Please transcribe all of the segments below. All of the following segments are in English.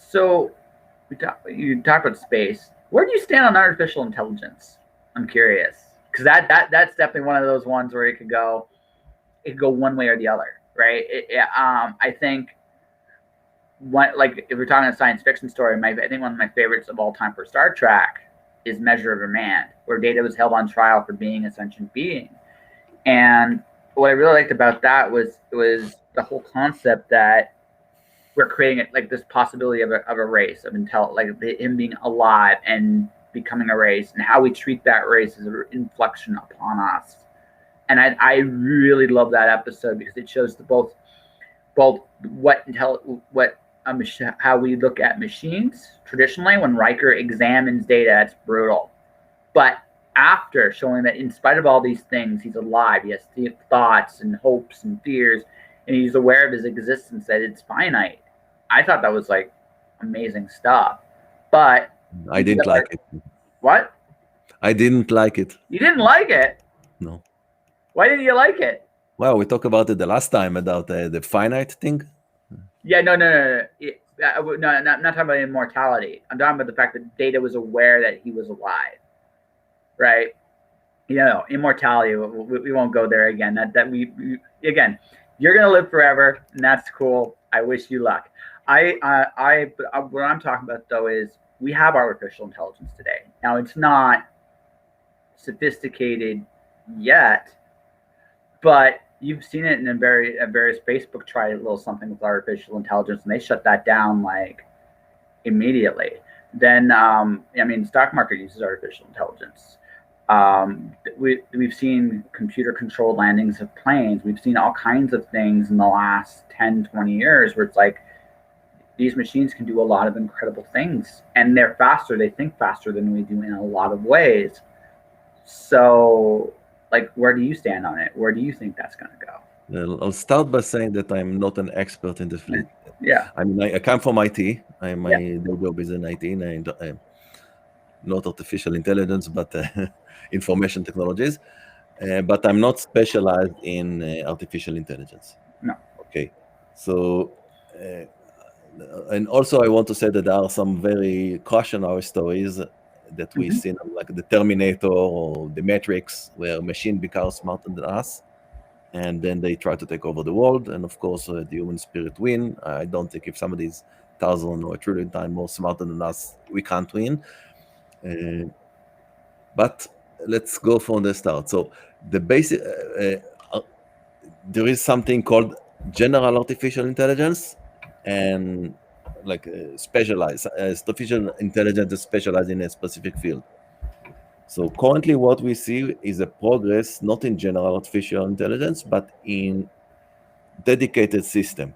So you talk about space. Where do you stand on artificial intelligence? I'm curious because that's definitely one of those ones where it could go one way or the other, right? I think like if we're talking a science fiction story, I think one of my favorites of all time for Star Trek is Measure of a Man, where Data was held on trial for being a sentient being. And what I really liked about that was the whole concept that we're creating like this possibility of a race of like him being alive and becoming a race, and how we treat that race as an inflection upon us. And I really love that episode because it shows both how we look at machines traditionally. When Riker examines Data, it's brutal, but after showing that in spite of all these things, he's alive, he has thoughts and hopes and fears, and he's aware of his existence, that it's finite. I thought that was like amazing stuff. But I didn't like it. What? I didn't like it. You didn't like it? No. Why didn't you like it? Well, we talked about it the last time about the finite thing. Yeah, no, I'm not talking about immortality. I'm talking about the fact that Data was aware that he was alive, right? Immortality. We won't go there again. That we again, you're gonna live forever, and that's cool. I wish you luck. What I'm talking about though is we have artificial intelligence today. Now it's not sophisticated yet, but you've seen it in various Facebook tried a little something with artificial intelligence, and they shut that down like immediately. Then stock market uses artificial intelligence. We've seen computer controlled landings of planes. We've seen all kinds of things in the last 10, 20 years where it's like these machines can do a lot of incredible things, and they're faster. They think faster than we do in a lot of ways. So, like, where do you stand on it? Where do you think that's going to go? Well, I'll start by saying that I'm not an expert in the field. Yeah. I mean, I come from IT. My job is in IT, and I'm not artificial intelligence, but information technologies. But I'm not specialized in artificial intelligence. No. Okay. So, and also I want to say that there are some very cautionary stories that we've seen, like the Terminator or the Matrix, where machine becomes smarter than us, and then they try to take over the world. And of course, the human spirit win. I don't think if somebody is 1,000 or 1 trillion times more smarter than us, we can't win. But let's go from the start. So the basic, there is something called general artificial intelligence, and like specialized artificial intelligence is specialized in a specific field. So currently what we see is a progress not in general artificial intelligence, but in dedicated system.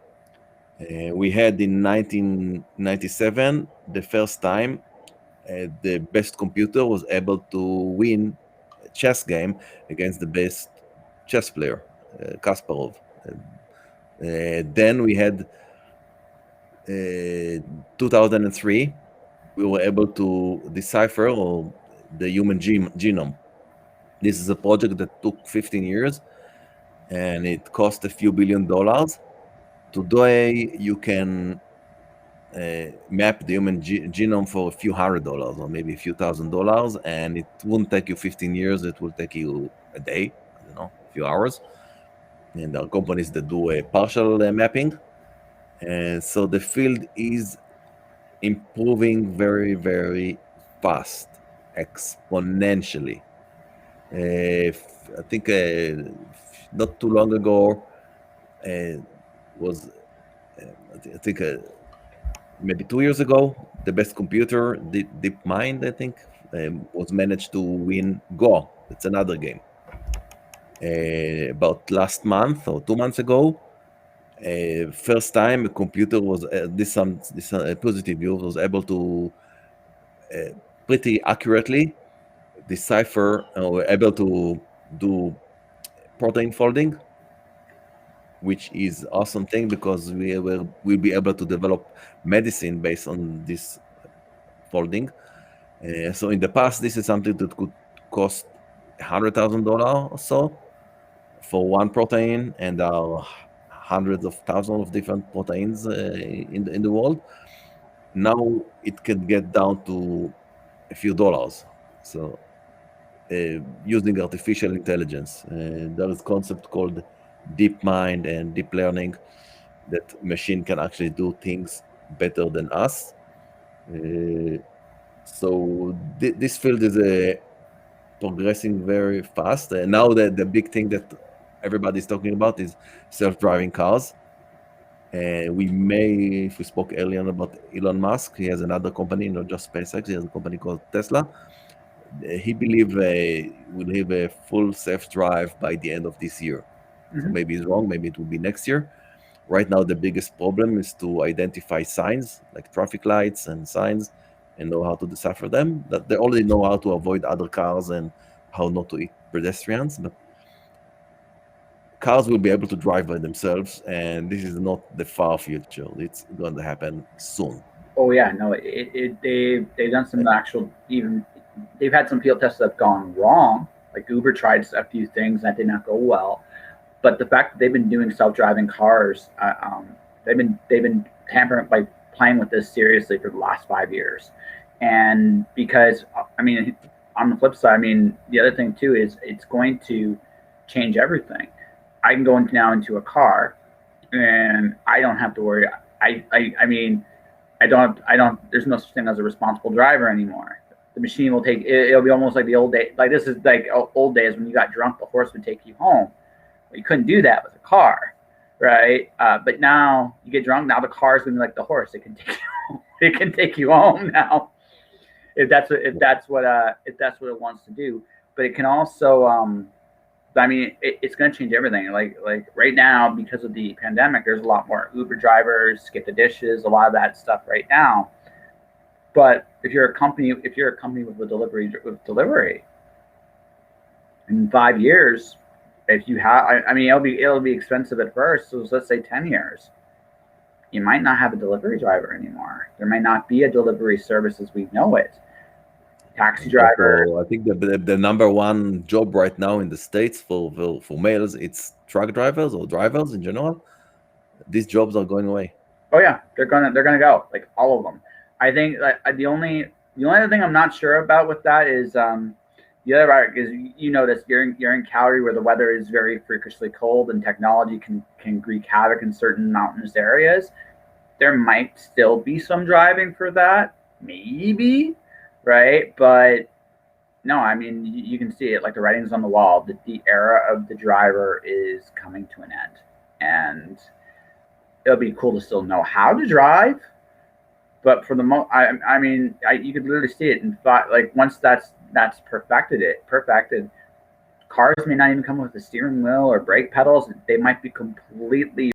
We had in 1997 the first time the best computer was able to win a chess game against the best chess player, Kasparov. Then we had 2003, we were able to decipher the human genome. This is a project that took 15 years, and it cost a few $1 billion. Today, you can map the human genome for a few $100 or maybe a few $1,000, and it won't take you 15 years. It will take you a day, I don't know, a few hours. And there are companies that do a partial mapping. And so the field is improving very, very fast, exponentially. I think not too long ago was, I think maybe 2 years ago, the best computer, DeepMind, I think, was managed to win Go. It's another game. About last month or 2 months ago, first time a computer was this positive news, was able to pretty accurately decipher or able to do protein folding, which is awesome thing because we'll be able to develop medicine based on this folding. So in the past, this is something that could cost $100,000 or so for one protein, and there are hundreds of thousands of different proteins in the world. Now it can get down to a few dollars. So using artificial intelligence, there is concept called deep mind and deep learning that machine can actually do things better than us. Uh, so this field is progressing very fast. And now the big thing that everybody's talking about is self-driving cars. We may, if we spoke earlier about Elon Musk, he has another company, not just SpaceX. He has a company called Tesla. He believe will have a full self-drive by the end of this year. So Mm-hmm. maybe he's wrong. Maybe it will be next year. Right now, the biggest problem is to identify signs like traffic lights and signs and know how to decipher them. That they already know how to avoid other cars and how not to eat pedestrians, but cars will be able to drive by themselves, and this is not the far future. It's going to happen soon. Oh yeah, no, they've done some actual even they've had some field tests that have gone wrong. Like Uber tried a few things that did not go well, but the fact that they've been doing self-driving cars, they've been tampering by playing with this seriously for the last 5 years, and because I mean, on the flip side, I mean, the other thing too is it's going to change everything. I can go now into a car, and I don't have to worry. I mean, I don't. There's no such thing as a responsible driver anymore. The machine will take. It'll be almost like the old day. Like this is like old days when you got drunk, the horse would take you home. Well, you couldn't do that with a car, right? But now you get drunk. Now the car's gonna be like the horse. It can take you. It can take you home now if that's what it wants to do. But it can also. I mean, it's going to change everything. Like right now, because of the pandemic, there's a lot more Uber drivers, skip the dishes, a lot of that stuff right now. But if you're a company with a delivery in 5 years, if you have, I mean, it'll be expensive at first. So let's say 10 years, you might not have a delivery driver anymore. There might not be a delivery service as we know it. Taxi And driver. also, I think the number one job right now in the states for males, it's truck drivers or drivers in general. These jobs are going away. Oh yeah, they're gonna go like all of them. I think like the only other thing I'm not sure about with that is the other part is you notice you're in Calgary where the weather is very freakishly cold and technology can wreak havoc in certain mountainous areas. There might still be some driving for that, maybe, right? But no, I mean you can see it like the writing's on the wall. The era of the driver is coming to an end, and it'll be cool to still know how to drive. But for the I mean, you could literally see it in thought. Like once that's perfected, cars may not even come with a steering wheel or brake pedals. They might be completely